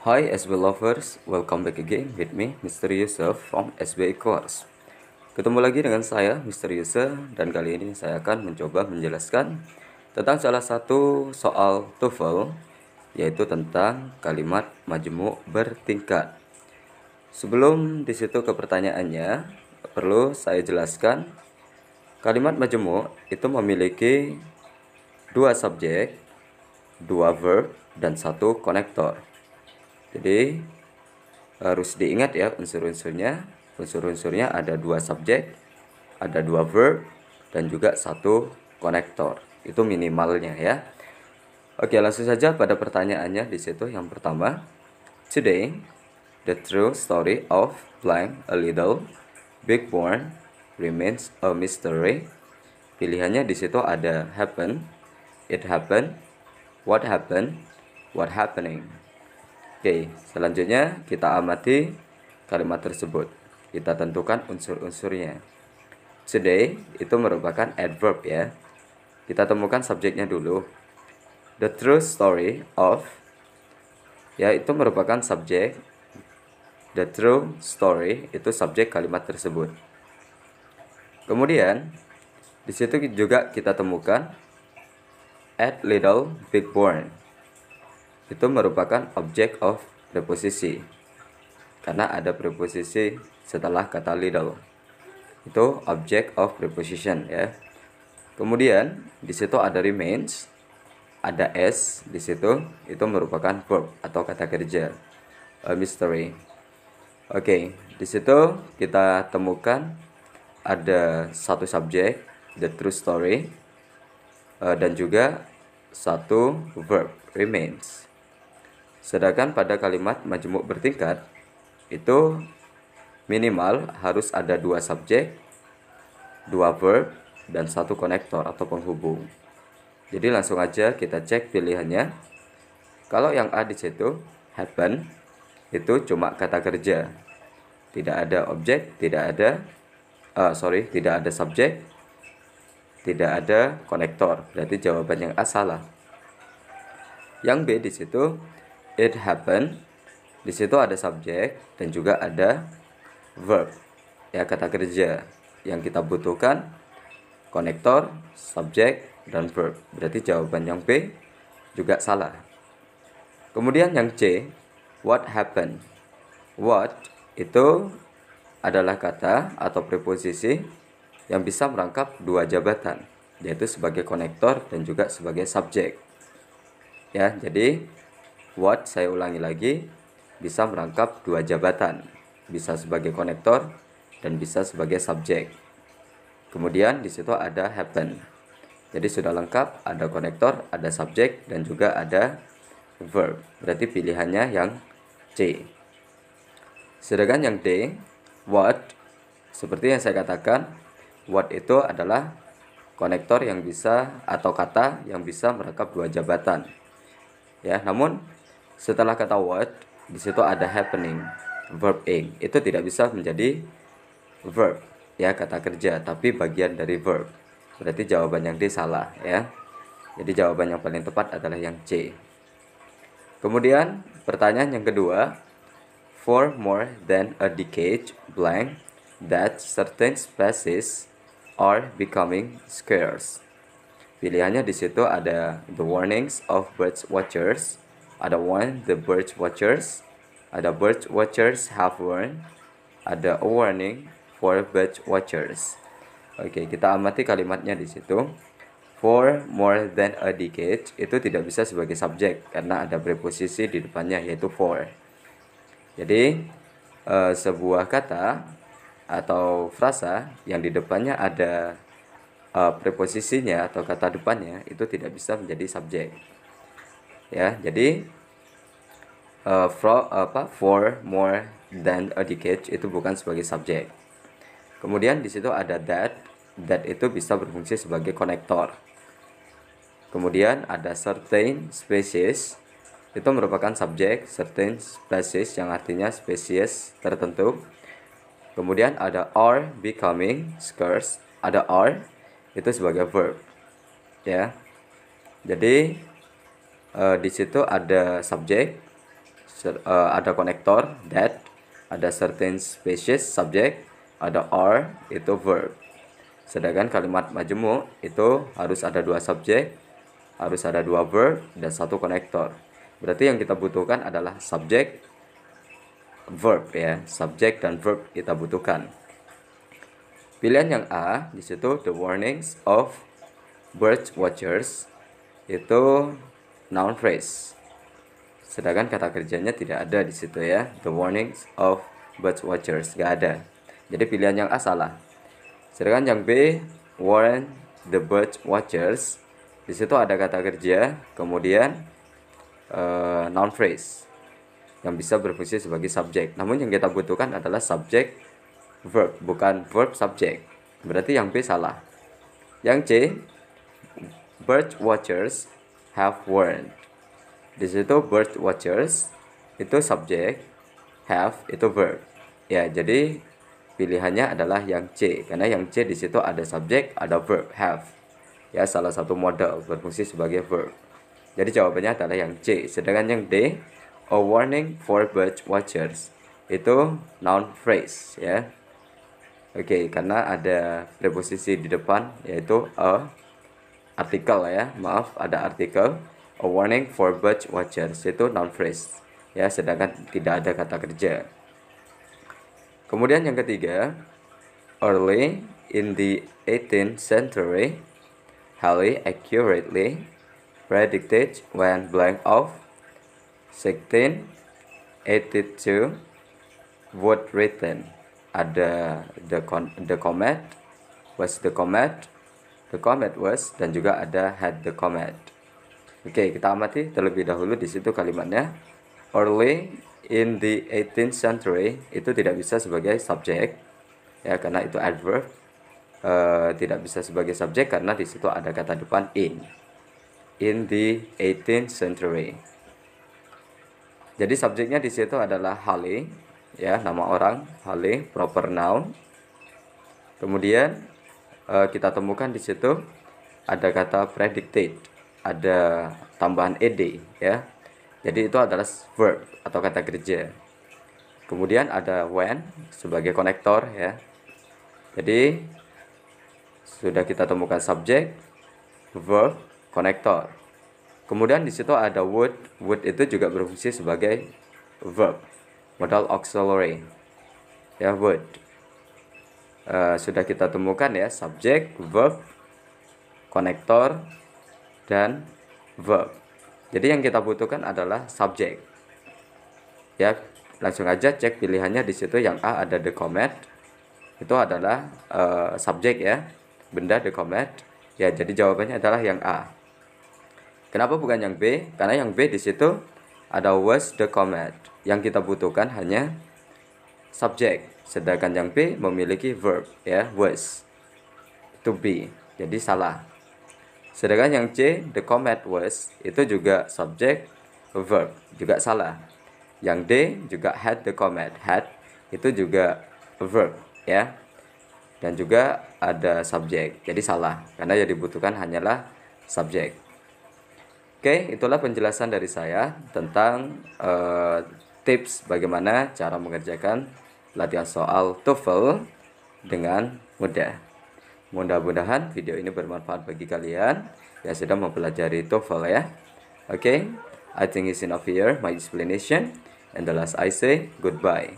Hi SB lovers, welcome back again with me Mr. Yusuf from SBI Course. Ketemu lagi dengan saya Mr. Yusuf dan kali ini saya akan mencoba menjelaskan tentang salah satu soal TOEFL, yaitu tentang kalimat majemuk bertingkat. Sebelum disitu ke pertanyaannya, perlu saya jelaskan kalimat majemuk itu memiliki dua subjek, dua verb, dan satu konektor. Jadi harus diingat ya unsur-unsurnya. Unsur-unsurnya ada dua subjek, ada dua verb, dan juga satu konektor. Itu minimalnya ya. Oke, langsung saja pada pertanyaannya di situ. Yang pertama, today the true story of blank a little big born remains a mystery. Pilihannya di situ ada happen, it happened, what happened, what happening. Oke, selanjutnya kita amati kalimat tersebut. Kita tentukan unsur-unsurnya. Today itu merupakan adverb ya. Kita temukan subjeknya dulu. The true story of, ya itu merupakan subjek. The true story itu subjek kalimat tersebut. Kemudian di situ juga kita temukan at little big born. Itu merupakan object of preposisi karena ada preposisi setelah kata little. Itu object of preposition ya. Kemudian di situ ada remains, ada s di situ, itu merupakan verb atau kata kerja. A mystery. Oke, di situ kita temukan ada satu subjek, the true story, dan juga satu verb, remains. Sedangkan pada kalimat majemuk bertingkat itu minimal harus ada dua subjek, dua verb, dan satu konektor atau penghubung. Jadi langsung aja kita cek pilihannya. Kalau yang A di situ happen, itu cuma kata kerja, tidak ada objek, tidak ada subjek, tidak ada konektor. Berarti jawaban yang A salah. Yang B di situ it happened, di situ ada subjek dan juga ada verb, ya kata kerja. Yang kita butuhkan konektor, subjek, dan verb. Berarti jawaban yang B juga salah. Kemudian yang C, what happened. What itu adalah kata atau preposisi yang bisa merangkap dua jabatan, yaitu sebagai konektor dan juga sebagai subjek. Ya, jadi what, saya ulangi lagi, bisa merangkap dua jabatan, bisa sebagai konektor dan bisa sebagai subjek. Kemudian di situ ada happen. Jadi sudah lengkap, ada konektor, ada subjek, dan juga ada verb. Berarti pilihannya yang C. Sedangkan yang D, what, seperti yang saya katakan, what itu adalah konektor yang bisa atau kata yang bisa merangkap dua jabatan. Ya, namun setelah kata what, di situ ada happening, verb ing. Itu tidak bisa menjadi verb, ya kata kerja, tapi bagian dari verb. Berarti jawaban yang D salah ya. Jadi jawaban yang paling tepat adalah yang C. Kemudian pertanyaan yang kedua, for more than a decade blank that certain species are becoming scarce. Pilihannya di situ ada the warnings of bird watchers, ada warn the bird watchers, ada bird watchers have warned, ada a warning for bird watchers. Oke, kita amati kalimatnya di situ. For more than a decade itu tidak bisa sebagai subjek karena ada preposisi di depannya yaitu for. Jadi sebuah kata atau frasa yang di depannya ada preposisinya atau kata depannya itu tidak bisa menjadi subjek. Ya, jadi for more than a decade itu bukan sebagai subjek. Kemudian di situ ada that itu bisa berfungsi sebagai konektor. Kemudian ada certain species, itu merupakan subjek, certain species yang artinya spesies tertentu. Kemudian ada are becoming scarce, ada are itu sebagai verb. Ya. Jadi di situ ada subjek, ada konektor that, ada certain species subject, ada are itu verb. Sedangkan kalimat majemuk itu harus ada 2 subjek, harus ada 2 verb dan 1 konektor. Berarti yang kita butuhkan adalah subjek, verb ya, subjek dan verb kita butuhkan. Pilihan yang A di situ the warnings of bird watchers itu noun phrase. Sedangkan kata kerjanya tidak ada di situ ya. The warnings of bird watchers gak ada. Jadi pilihan yang A salah. Sedangkan yang B warn the bird watchers, di situ ada kata kerja, kemudian noun phrase yang bisa berfungsi sebagai subjek. Namun yang kita butuhkan adalah subjek verb, bukan verb subjek. Berarti yang B salah. Yang C bird watchers have warned. Di situ bird watchers itu subjek, have itu verb. Ya, jadi pilihannya adalah yang C karena yang C di situ ada subjek, ada verb have. Ya, salah satu modal berfungsi sebagai verb. Jadi jawabannya adalah yang C. Sedangkan yang D a warning for bird watchers itu noun phrase ya. Oke, karena ada preposisi di depan yaitu a artikel ya, maaf ada artikel. A warning for bird watchers itu noun phrase ya, sedangkan tidak ada kata kerja. Kemudian yang ketiga, early in the 18th century, Halley accurately predicted when blank of 1682 would written. Ada the comet was, the comet was, dan juga ada had the comet. Oke, kita amati terlebih dahulu di situ kalimatnya. Early in the 18th century itu tidak bisa sebagai subjek ya, karena itu adverb. Tidak bisa sebagai subjek karena di situ ada kata depan in the 18th century. Jadi subjeknya di situ adalah Halley ya, nama orang Halley, proper noun. Kemudian kita temukan di situ ada kata predicted, ada tambahan ed ya. Jadi itu adalah verb atau kata kerja. Kemudian ada when sebagai konektor ya. Jadi sudah kita temukan subjek, verb, konektor. Kemudian di situ ada would itu juga berfungsi sebagai verb, modal auxiliary ya, would. Sudah kita temukan ya, subjek, verb, konektor, dan verb. Jadi yang kita butuhkan adalah subjek. Ya, langsung aja cek pilihannya di situ. Yang A ada the comet, itu adalah subjek ya, benda the comet. Ya, jadi jawabannya adalah yang A. Kenapa bukan yang B? Karena yang B di situ ada was the comet. Yang kita butuhkan hanya subjek. Sedangkan yang B memiliki verb ya, was, to be. Jadi salah. Sedangkan yang C the comet was itu juga subjek, verb, juga salah. Yang D juga had the comet, had itu juga verb ya. Dan juga ada subjek. Jadi salah karena yang dibutuhkan hanyalah subjek. Oke, itulah penjelasan dari saya tentang tips bagaimana cara mengerjakan latihan soal TOEFL dengan mudah. Mudah-mudahan video ini bermanfaat bagi kalian yang sedang mempelajari TOEFL ya. Oke, I think it's enough here my explanation, and the last I say goodbye.